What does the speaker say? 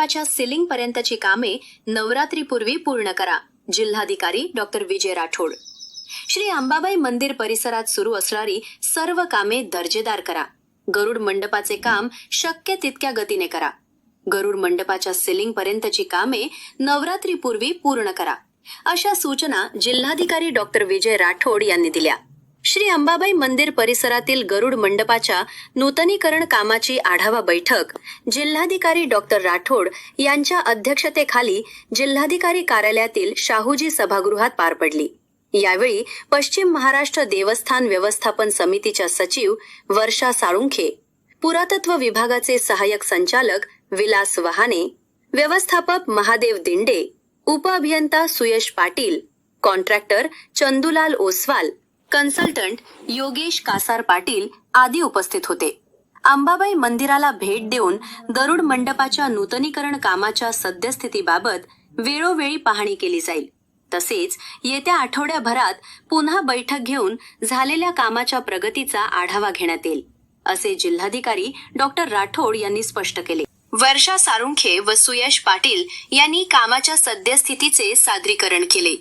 मंडपाच्या ceiling पर्यंतची कामे नवरात्रीपूर्वी पूर्ण करा. जिल्हाधिकारी डॉक्टर विजय राठोड. श्री अंबाबाई मंदिर परिसरात सुरू असणारी सर्व कामे दर्जेदार करा. गरुड मंडपाचे काम शक्य तितक्या गतीने करा. गरुड मंडपाच्या सिलिंग पर्यंतची कामे नवरात्रीपूर्वी पूर्ण करा. अशा सूचना जिल्हाधिकारी डॉक्टर विजय राठोड यांनी दिल्या. श्री अंबाबाई मंदिर परिसरातील गरुड मंडपाच्या नूतनीकरण कामाची आढावा बैठक जिल्हाधिकारी डॉक्टर राठोड यांच्या अध्यक्षतेखाली जिल्हाधिकारी कार्यालयातील शाहूजी सभागृहात पार पडली. यावेळी पश्चिम महाराष्ट्र देवस्थान व्यवस्थापन समितीच्या सचिव वर्षा साळुंखे, पुरातत्व विभागाचे सहाय्यक संचालक विलास वहाने, व्यवस्थापक महादेव दिंडे, उपअभियंता सुयश पाटील, कॉन्ट्रॅक्टर चंदुलाल ओसवाल, कन्सल्टंट योगेश कासार पाटील आदी उपस्थित होते. अंबाबाई मंदिराला भेट देऊन गरुड मंडपाच्या नूतनीकरण कामाच्या सद्यस्थितीबाबत वेळोवेळी पाहणी केली जाईल. तसेच येत्या आठवड्याभरात पुन्हा बैठक घेऊन झालेल्या कामाच्या प्रगतीचा आढावा घेण्यात येईल, असे जिल्हाधिकारी डॉक्टर राठोड यांनी स्पष्ट केले. वर्षा साळुंखे व सुयश पाटील यांनी कामाच्या सद्यस्थितीचे सादरीकरण केले.